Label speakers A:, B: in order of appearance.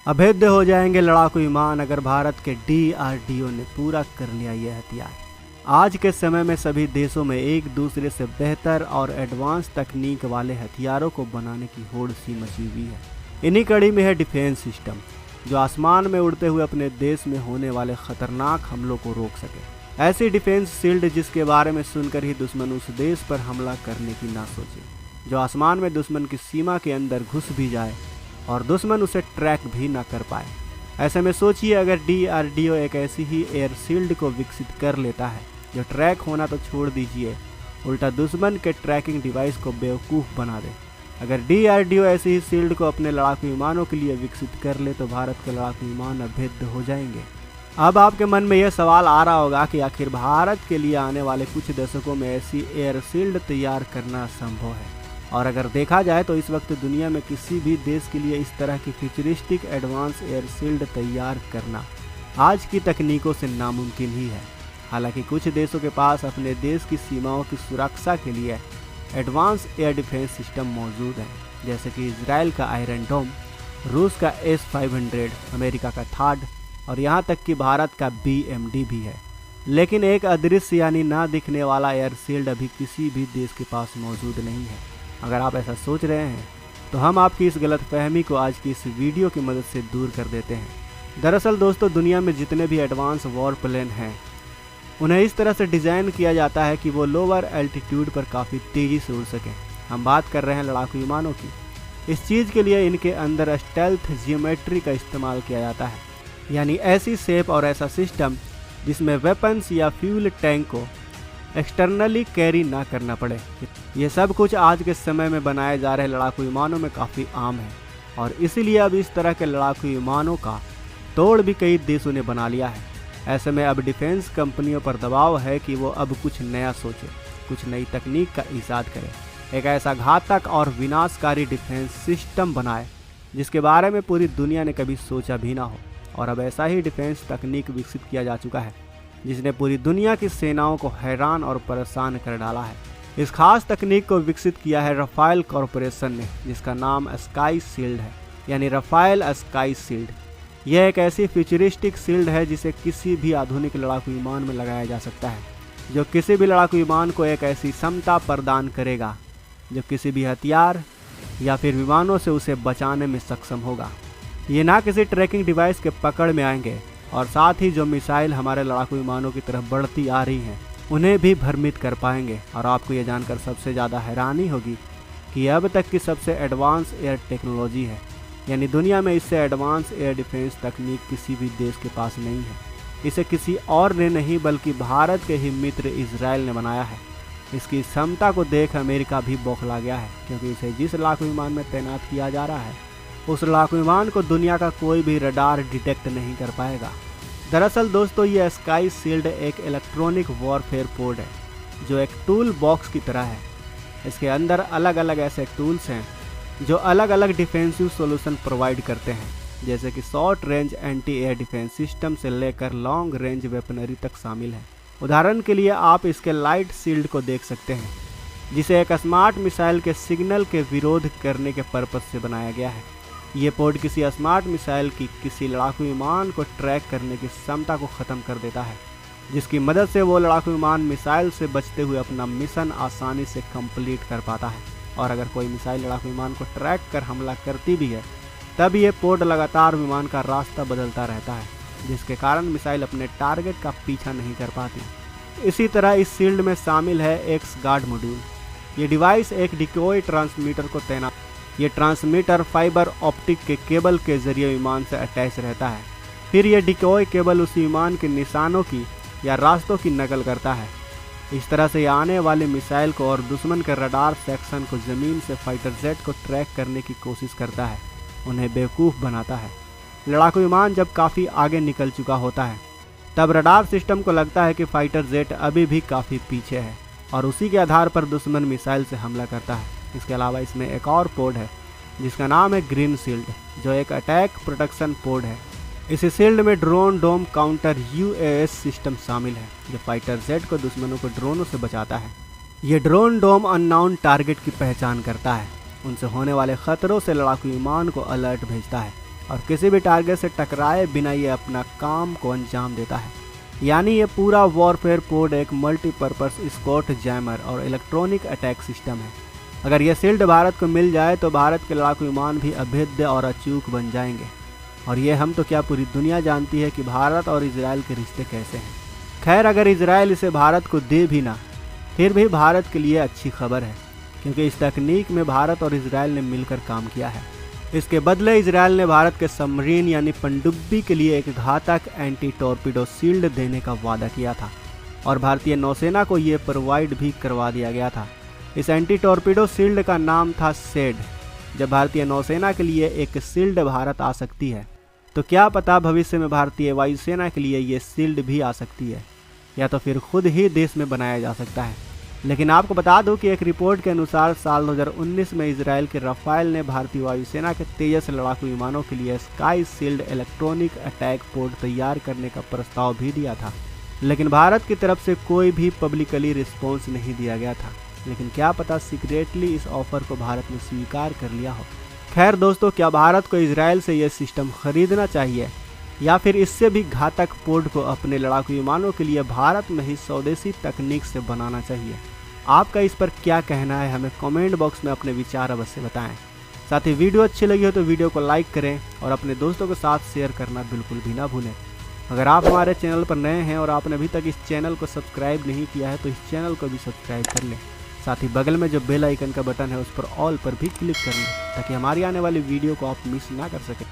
A: अभेद्य हो जाएंगे लड़ाकू विमान अगर भारत के DRDO ने पूरा कर लिया ये हथियार। आज के समय में सभी देशों में एक दूसरे से बेहतर और एडवांस तकनीक वाले हथियारों को बनाने की होड़ सी मची हुई है। इन्हीं कड़ी में है डिफेंस सिस्टम, जो आसमान में उड़ते हुए अपने देश में होने वाले खतरनाक हमलों को रोक सके। ऐसी डिफेंस शील्ड जिसके बारे में सुनकर ही दुश्मन उस देश पर हमला करने की ना सोचे, जो आसमान में दुश्मन की सीमा के अंदर घुस भी जाए और दुश्मन उसे ट्रैक भी ना कर पाए। ऐसे में सोचिए अगर DRDO एक ऐसी ही एयर शील्ड को विकसित कर लेता है जो ट्रैक होना तो छोड़ दीजिए, उल्टा दुश्मन के ट्रैकिंग डिवाइस को बेवकूफ़ बना दे। अगर DRDO ऐसी ही शील्ड को अपने लड़ाकू विमानों के लिए विकसित कर ले तो भारत के लड़ाकू विमान अभेद्य हो जाएंगे। अब आपके मन में यह सवाल आ रहा होगा कि आखिर भारत के लिए आने वाले कुछ दशकों में ऐसी एयर शील्ड तैयार करना संभव है, और अगर देखा जाए तो इस वक्त दुनिया में किसी भी देश के लिए इस तरह की फ्यूचरिस्टिक एडवांस एयर शील्ड तैयार करना आज की तकनीकों से नामुमकिन ही है। हालांकि कुछ देशों के पास अपने देश की सीमाओं की सुरक्षा के लिए एडवांस एयर डिफेंस सिस्टम मौजूद हैं, जैसे कि इजराइल का आयरन डोम, रूस का S-500, अमेरिका का थाड और यहाँ तक कि भारत का BMD भी है। लेकिन एक अदृश्य यानी ना दिखने वाला एयर शील्ड अभी किसी भी देश के पास मौजूद नहीं है। अगर आप ऐसा सोच रहे हैं तो हम आपकी इस गलतफहमी को आज की इस वीडियो की मदद से दूर कर देते हैं। दरअसल दोस्तों, दुनिया में जितने भी एडवांस वॉर प्लेन हैं उन्हें इस तरह से डिज़ाइन किया जाता है कि वो लोअर एल्टीट्यूड पर काफ़ी तेज़ी से उड़ सकें। हम बात कर रहे हैं लड़ाकू विमानों की। इस चीज़ के लिए इनके अंदर स्टेल्थ जियोमेट्री का इस्तेमाल किया जाता है, यानी ऐसी शेप और ऐसा सिस्टम जिसमें वेपन्स या फ्यूल टैंक को एक्सटर्नली कैरी ना करना पड़े। ये सब कुछ आज के समय में बनाए जा रहे लड़ाकू विमानों में काफ़ी आम है, और इसीलिए अब इस तरह के लड़ाकू विमानों का तोड़ भी कई देशों ने बना लिया है। ऐसे में अब डिफेंस कंपनियों पर दबाव है कि वो अब कुछ नया सोचे, कुछ नई तकनीक का ईजाद करे, एक ऐसा घातक और विनाशकारी डिफेंस सिस्टम बनाए जिसके बारे में पूरी दुनिया ने कभी सोचा भी ना हो। और अब ऐसा ही डिफेंस तकनीक विकसित किया जा चुका है जिसने पूरी दुनिया की सेनाओं को हैरान और परेशान कर डाला है। इस खास तकनीक को विकसित किया है राफेल कॉरपोरेशन ने, जिसका नाम स्काई शील्ड है, यानी राफेल स्काई शील्ड। यह एक ऐसी फ्यूचरिस्टिक शील्ड है जिसे किसी भी आधुनिक लड़ाकू विमान में लगाया जा सकता है, जो किसी भी लड़ाकू विमान को एक ऐसी क्षमता प्रदान करेगा जो किसी भी हथियार या फिर विमानों से उसे बचाने में सक्षम होगा। ये ना किसी ट्रैकिंग डिवाइस के पकड़ में आएंगे, और साथ ही जो मिसाइल हमारे लड़ाकू विमानों की तरफ बढ़ती आ रही हैं उन्हें भी भ्रमित कर पाएंगे। और आपको ये जानकर सबसे ज़्यादा हैरानी होगी कि अब तक की सबसे एडवांस एयर टेक्नोलॉजी है, यानी दुनिया में इससे एडवांस एयर डिफेंस तकनीक किसी भी देश के पास नहीं है। इसे किसी और ने नहीं बल्कि भारत के ही मित्र इजराइल ने बनाया है। इसकी क्षमता को देख अमेरिका भी बौखला गया है, क्योंकि इसे जिस लड़ाकू विमान में तैनात किया जा रहा है उस लड़ाकू विमान को दुनिया का कोई भी रडार डिटेक्ट नहीं कर पाएगा। दरअसल दोस्तों, ये स्काई शील्ड एक इलेक्ट्रॉनिक वॉरफेयर पोड है जो एक टूल बॉक्स की तरह है। इसके अंदर अलग अलग ऐसे टूल्स हैं जो अलग अलग डिफेंसिव सॉल्यूशन प्रोवाइड करते हैं, जैसे कि short range anti air defence system से लेकर लॉन्ग रेंज वेपनरी तक शामिल है। उदाहरण के लिए आप इसके लाइट शील्ड को देख सकते हैं, जिसे एक स्मार्ट मिसाइल के सिग्नल के विरोध करने के पर्पज से बनाया गया है। ये पोड किसी स्मार्ट मिसाइल की किसी लड़ाकू विमान को ट्रैक करने की क्षमता को ख़त्म कर देता है, जिसकी मदद से वो लड़ाकू विमान मिसाइल से बचते हुए अपना मिशन आसानी से कंप्लीट कर पाता है। और अगर कोई मिसाइल लड़ाकू विमान को ट्रैक कर हमला करती भी है तब ये पोड लगातार विमान का रास्ता बदलता रहता है, जिसके कारण मिसाइल अपने टारगेट का पीछा नहीं कर पाती। इसी तरह इस शील्ड में शामिल है एक्स गार्ड मॉड्यूल। ये डिवाइस एक डिकॉय ट्रांसमीटर को तैनात, ये ट्रांसमीटर फाइबर ऑप्टिक के केबल के जरिए विमान से अटैच रहता है। फिर ये डिकॉय केबल उसी विमान के निशानों की या रास्तों की नकल करता है। इस तरह से आने वाले मिसाइल को और दुश्मन के रडार सेक्शन को ज़मीन से फाइटर जेट को ट्रैक करने की कोशिश करता है, उन्हें बेवकूफ़ बनाता है। लड़ाकू विमान जब काफ़ी आगे निकल चुका होता है तब रडार सिस्टम को लगता है कि फाइटर जेट अभी भी काफ़ी पीछे है, और उसी के आधार पर दुश्मन मिसाइल से हमला करता है। इसके अलावा इसमें एक और पोड है जिसका नाम है ग्रीन शील्ड, जो एक अटैक प्रोटेक्शन पोड है। इस शील्ड में ड्रोन डोम काउंटर UAS सिस्टम शामिल है, जो फाइटर जेट को दुश्मनों को ड्रोनों से बचाता है। ये ड्रोन डोम अननोन टारगेट की पहचान करता है, उनसे होने वाले खतरों से लड़ाकू विमान को अलर्ट भेजता है और किसी भी टारगेट से टकराए बिना ये अपना काम को अंजाम देता है। यानी ये पूरा वॉरफेयर पोड एक मल्टीपर्पस स्कॉट जैमर और इलेक्ट्रॉनिक अटैक सिस्टम है। अगर ये शील्ड भारत को मिल जाए तो भारत के लड़ाकू विमान भी अभेद्य और अचूक बन जाएंगे। और ये हम तो क्या पूरी दुनिया जानती है कि भारत और इजराइल के रिश्ते कैसे हैं। खैर, अगर इजराइल इसे भारत को दे भी ना, फिर भी भारत के लिए अच्छी खबर है, क्योंकि इस तकनीक में भारत और इजराइल ने मिलकर काम किया है। इसके बदले इजराइल ने भारत के सबमरीन यानी पनडुब्बी के लिए एक घातक एंटी टॉर्पीडो शील्ड देने का वादा किया था और भारतीय नौसेना को ये प्रोवाइड भी करवा दिया गया था। इस एंटी टॉर्पीडो शील्ड का नाम था सेड। जब भारतीय नौसेना के लिए एक शील्ड भारत आ सकती है, तो क्या पता भविष्य में भारतीय वायुसेना के लिए ये शील्ड भी आ सकती है, या तो फिर खुद ही देश में बनाया जा सकता है। लेकिन आपको बता दूं कि एक रिपोर्ट के अनुसार साल 2019 में इजराइल के राफेल ने भारतीय वायुसेना के तेजस लड़ाकू विमानों के लिए स्काई शील्ड इलेक्ट्रॉनिक अटैक पोड तैयार करने का प्रस्ताव भी दिया था, लेकिन भारत की तरफ से कोई भी पब्लिकली रिस्पॉन्स नहीं दिया गया था। लेकिन क्या पता सीक्रेटली इस ऑफर को भारत ने स्वीकार कर लिया हो। खैर दोस्तों, क्या भारत को इजराइल से यह सिस्टम खरीदना चाहिए या फिर इससे भी घातक पोड को अपने लड़ाकू विमानों के लिए भारत में ही स्वदेशी तकनीक से बनाना चाहिए? आपका इस पर क्या कहना है, हमें कमेंट बॉक्स में अपने विचार अवश्य बताएं। साथ ही वीडियो अच्छी लगी हो तो वीडियो को लाइक करें और अपने दोस्तों के साथ शेयर करना बिल्कुल भी ना भूलें। अगर आप हमारे चैनल पर नए हैं और आपने अभी तक इस चैनल को सब्सक्राइब नहीं किया है तो इस चैनल को भी सब्सक्राइब कर लें। साथ ही बगल में जो बेल आइकन का बटन है उस पर ऑल पर भी क्लिक कर लें, ताकि हमारी आने वाली वीडियो को आप मिस ना कर सकें।